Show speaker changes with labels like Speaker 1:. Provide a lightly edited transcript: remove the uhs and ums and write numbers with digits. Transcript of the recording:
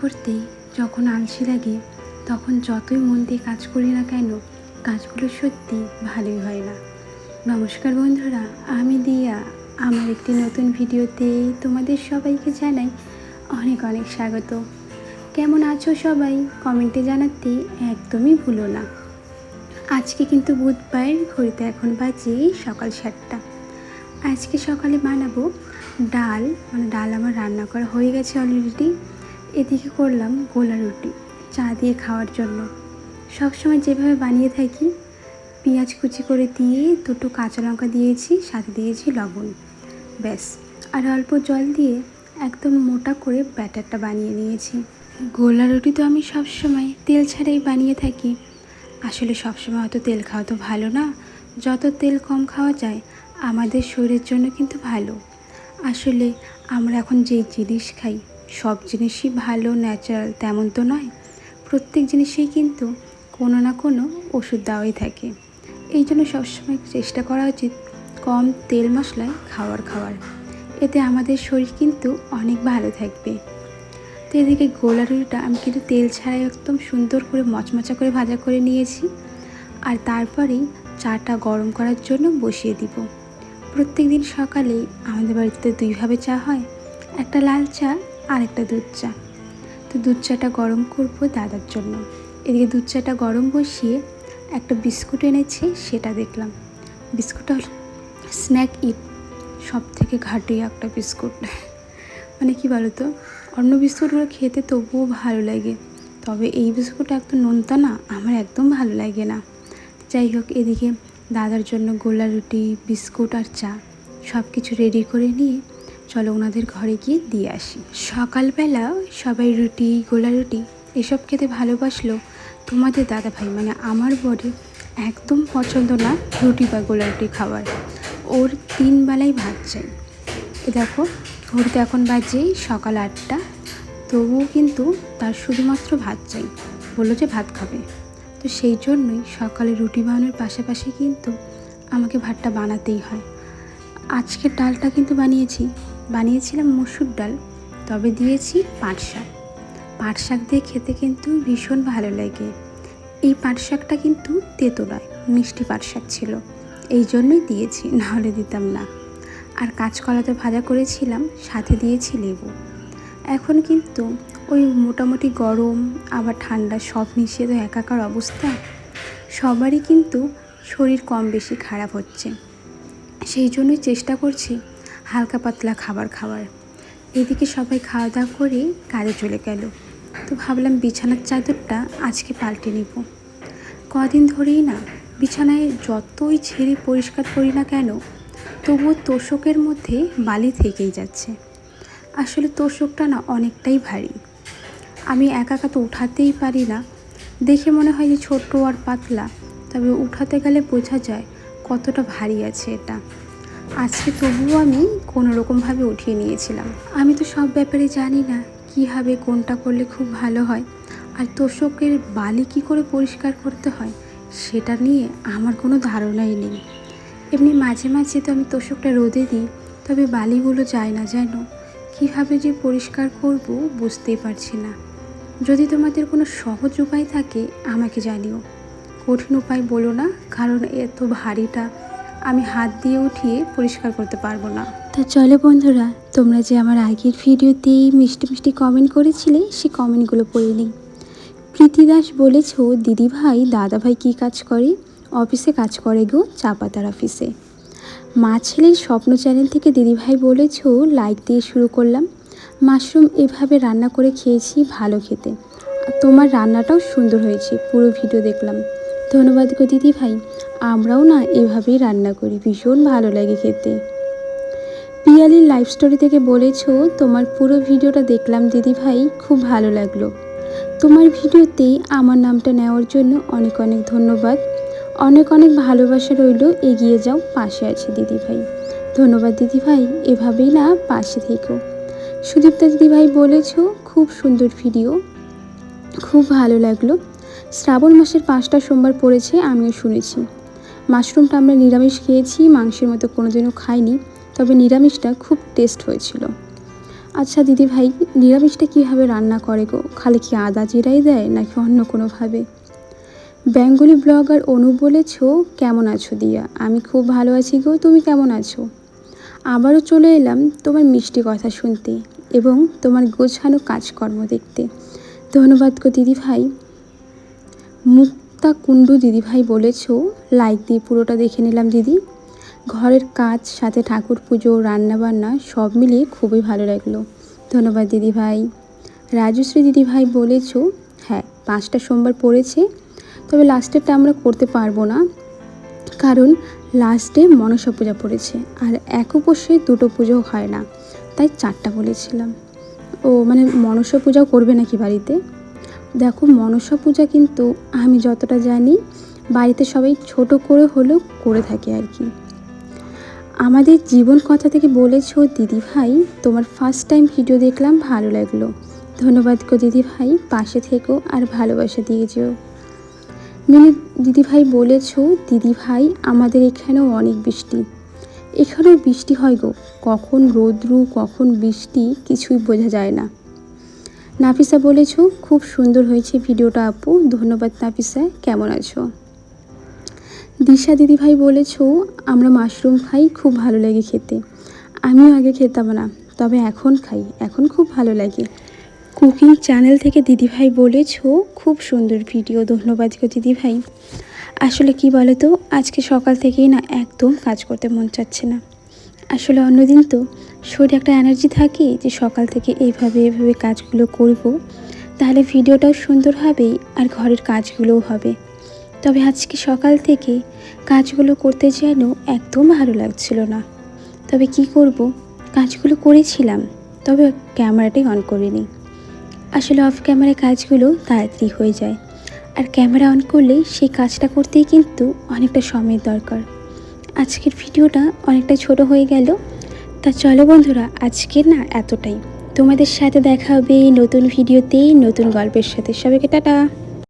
Speaker 1: করতেই যখন আলসি লাগে তখন যতই মন দিয়ে কাজ করি না কেন কাজগুলো সত্যি ভালোই হয় না। নমস্কার বন্ধুরা, আমি দিয়া আমার একটি নতুন ভিডিওতে তোমাদের সবাইকে জানাই অনেক অনেক স্বাগত। কেমন আছো সবাই কমেন্টে জানাতে একদমই ভুলো না। আজকে কিন্তু বুধবার, ঘড়িতে এখন বাজে সকাল 7টা। আজকে সকালে বানাবো ডাল, ডাল আমার রান্না করা হয়ে গেছে অলরেডি। এদিকে করলাম গোলা রুটি চা দিয়ে খাওয়ার জন্য। সবসময় যেভাবে বানিয়ে থাকি, পেঁয়াজ কুচি করে দিয়ে দুটো কাঁচা লঙ্কা দিয়েছি, সাথে দিয়েছি লবণ, ব্যাস। আর অল্প জল দিয়ে একদম মোটা করে ব্যাটারটা বানিয়ে নিয়েছি। গোলা রুটি তো আমি সবসময় তেল ছাড়াই বানিয়ে থাকি। আসলে সবসময় হয়তো তেল খাওয়া তো ভালো না, যত তেল কম খাওয়া যায় আমাদের শরীরের জন্য কিন্তু ভালো। আসলে আমরা এখন যেই জিনিস খাই সব জিনিসই ভালো ন্যাচারাল তেমন তো নয়। প্রত্যেক জিনিসেই কিন্তু কোনো না কোনো ওষুধ দেওয়াই থাকে। এই জন্য সবসময় চেষ্টা করা উচিত কম তেল মশলায় খাওয়ার। এতে আমাদের শরীর কিন্তু অনেক ভালো থাকবে। তো এদিকে গোলা রুটিটা আমি কিন্তু তেল ছাড়াই একদম সুন্দর করে মচমচা করে ভাজা করে নিয়েছি। আর তারপরেই চাটা গরম করার জন্য বসিয়ে দিব। প্রত্যেক দিন সকালেই আমাদের বাড়িতে দুইভাবে চা হয়, একটা লাল চা আর একটা দুধ চা। তো দুধ চাটা গরম করব দাদার জন্য। এদিকে দুধ চাটা গরম বসিয়ে একটা বিস্কুট এনেছি, সেটা দেখলাম। বিস্কুটটা হলো স্ন্যাক ইট, সব থেকে ঘাটিয়া একটা বিস্কুট। মানে কি বলো তো, অন্য বিস্কুটগুলো খেতে তবুও ভালো লাগে, তবে এই বিস্কুটটা একদম নোনতা না, আমার একদম ভালো লাগে না। যাই হোক, এদিকে দাদার জন্য গোলা রুটি, বিস্কুট আর চা সব কিছু রেডি করে নিয়ে চলো ওনাদের ঘরে গিয়ে দিয়ে আসি। সকালবেলা সবাই রুটি, গোলা রুটি এসব খেতে ভালোবাসলো, তোমাদের দাদা ভাই মানে আমার বরে একদম পছন্দ না রুটি বা গোলা রুটি খাবার। ওর 3 বেলাই ভাত চাই। এ দেখো, ঘড়িতে এখন বাজে সকাল 8টা, তবুও কিন্তু তার শুধুমাত্র ভাত চাই, বললো যে ভাত খাবে। তো সেই জন্যই সকালে রুটি বানানোর পাশাপাশি কিন্তু আমাকে ভাতটা বানাতেই হয়। আজকের ডালটা কিন্তু বানিয়েছিলাম মসুর ডাল, তবে দিয়েছি পাট শাক। পাট শাক দিয়ে খেতে কিন্তু ভীষণ ভালো লাগে। এই পাট শাকটা কিন্তু তেতো নয়, মিষ্টি পাট শাক ছিল, এই জন্যই দিয়েছি, নাহলে দিতাম না। আর কাঁচকলা তো ভাজা করেছিলাম, সাথে দিয়েছি লেবু। এখন কিন্তু ওই মোটামুটি গরম আবার ঠান্ডা সব মিশিয়ে তো একাকার অবস্থা। সবারই কিন্তু শরীর কম বেশি খারাপ হচ্ছে, সেই জন্যই চেষ্টা করছি হালকা পাতলা খাবার। এদিকে সবাই খাওয়া দাওয়া করে কাজে চলে গেল। তো ভাবলাম বিছানার চাদরটা আজকে পাল্টে নিব। কদিন ধরেই না বিছানায় যতই ছেড়ে পরিষ্কার করি না কেন, তবুও তোষকের মধ্যে বালি থেকেই যাচ্ছে। আসলে তোষকটা না অনেকটাই ভারী, আমি একা তো উঠাতেই পারি না। দেখে মনে হয় যে ছোট আর পাতলা, তবে উঠাতে গেলে বোঝা যায় কতটা ভারী আছে এটা। আজকে তবুও আমি কোনো রকমভাবে উঠিয়ে নিয়েছিলাম। আমি তো সব ব্যাপারে জানি না কীভাবে কোনটা করলে খুব ভালো হয়, আর তোষকের বালি কী করে পরিষ্কার করতে হয় সেটা নিয়ে আমার কোনো ধারণাই নেই। এমনি মাঝে মাঝে তো আমি তোষকটা রোদে দিই, তবে বালিগুলো যায় না যেন। কীভাবে যে পরিষ্কার করব বুঝতেই পারছি না। যদি তোমাদের কোনো সহজ উপায় থাকে আমাকে জানিও। কঠিন উপায় বলো না, কারণ এত ভারীটা আমি হাত দিয়ে উঠিয়ে পরিষ্কার করতে পারবো না। তা চলো বন্ধুরা, তোমরা যে আমার আগের ভিডিওতেই মিষ্টি কমেন্ট করেছিলে সেই কমেন্টগুলো পড়ে নিই। প্রীতি দাস বলেছ, দিদিভাই দাদাভাই কী কাজ করে? অফিসে কাজ করে গো, চা পাতার অফিসে। মা ছেলের স্বপ্ন চ্যানেল থেকে দিদিভাই বলেছ, লাইক দিয়ে শুরু করলাম। মাশরুম এভাবে রান্না করে খেয়েছি, ভালো খেতে। তোমার রান্নাটাও সুন্দর হয়েছে, পুরো ভিডিও দেখলাম। ধন্যবাদ গো দিদিভাই, আমরাও না এভাবেই রান্না করি, ভীষণ ভালো লাগে খেতে। পিয়ালির লাইফ স্টোরি থেকে বলেছ, তোমার পুরো ভিডিওটা দেখলাম দিদিভাই, খুব ভালো লাগলো। তোমার ভিডিওতেই আমার নামটা নেওয়ার জন্য অনেক অনেক ধন্যবাদ। অনেক অনেক ভালোবাসা রইল, এগিয়ে যাও, পাশে আছে দিদিভাই। ধন্যবাদ দিদিভাই, এভাবেই না পাশে থেকো। সুদীপ্তা দিদিভাই বলেছ, খুব সুন্দর ভিডিও, খুব ভালো লাগলো। শ্রাবণ মাসের 5টা সোমবার পড়েছে, আমিও শুনেছি। মাশরুমটা আমরা নিরামিষ খেয়েছি, মাংসের মতো কোনোদিনও খাইনি, তবে নিরামিষটা খুব টেস্ট হয়েছিল। আচ্ছা দিদি ভাই, নিরামিষটা কীভাবে রান্না করে গো? খালি কি আদা জিরাই দেয় নাকি অন্য কোনোভাবে? বেঙ্গলি ব্লগার অনু বলেছ, কেমন আছো দিয়া? আমি খুব ভালো আছি গো, তুমি কেমন আছো? আবারও চলে এলাম তোমার মিষ্টি কথা শুনতে এবং তোমার গোছানো কাজকর্ম দেখতে। ধন্যবাদ গো দিদি ভাই। মুক্তা কুণ্ডু দিদি ভাই বলেছ, লাইক দিয়ে পুরোটা দেখে নিলাম দিদি। ঘরের কাজ সাথে ঠাকুর পুজো রান্নাবান্না সব মিলিয়ে খুবই ভালো লাগলো। ধন্যবাদ দিদি ভাই। রাজশ্রী দিদি ভাই বলেছ, হ্যাঁ 5টা সোমবার পড়েছে, তবে লাস্টেরটা আমরা করতে পারবো না, কারণ লাস্টে মনসা পূজা পড়েছে আর এক উপসে 2টো পুজো হয় না, তাই 4টা বলেছিলাম। ও মানে মনসা পূজাও করবে নাকি বাড়িতে? দেখো মনসা পূজা কিন্তু আমি যতটা জানি বাড়িতে সবাই ছোট করে হলেও করে থাকে আর কি। আমাদের জীবন কথা থেকে বলেছ দিদি ভাই, তোমার ফার্স্ট টাইম ভিডিও দেখলাম, ভালো লাগলো। ধন্যবাদ গো দিদি ভাই, পাশে থেকো আর ভালোবাসা দিয়ে যেও। মিনি দিদি ভাই বলেছ, দিদি ভাই আমাদের এখানেও অনেক বৃষ্টি। এখানেও বৃষ্টি হয় গো, কখন রোদ্রু কখন বৃষ্টি কিছুই বোঝা যায় না। নাফিসা বলেছ, খুব সুন্দর হয়েছে ভিডিওটা আপু। ধন্যবাদ নাফিসা, কেমন আছো? দিশা দিদি ভাই বলেছ, আমরা মাশরুম খাই, খুব ভালো লাগে খেতে। আমিও আগে খেতাম না, তবে এখন খাই, এখন খুব ভালো লাগে। কুকিং চ্যানেল থেকে দিদি ভাই বলেছ, খুব সুন্দর ভিডিও। ধন্যবাদ গো দিদি ভাই। আসলে কি বলো তো, আজকে সকাল থেকেই না একদম কাজ করতে মন চাচ্ছে না। আসলে অন্যদিন তো শরীরে একটা এনার্জি থাকে যে সকাল থেকে এইভাবে কাজগুলো করব, তাহলে ভিডিওটাও সুন্দর হবে আর ঘরের কাজগুলোও হবে। তবে আজকে সকাল থেকে কাজগুলো করতে যেন একদম ভালো লাগছিল না। তবে কি করব, কাজগুলো করেছিলাম, তবে ক্যামেরাটাই অন করিনি। আসলে অফ ক্যামেরায় কাজগুলো তাড়াতাড়ি হয়ে যায়, আর ক্যামেরা অন করলে সেই কাজটা করতেই কিন্তু অনেকটা সময়ের দরকার। আজকের ভিডিওটা অনেকটা ছোট হয়ে গেল, তা চলো বন্ধুরা আজকের না এতটাই। তোমাদের সাথে দেখা হবে নতুন ভিডিওতেই নতুন গল্পের সাথে। সবাইকে টাটা।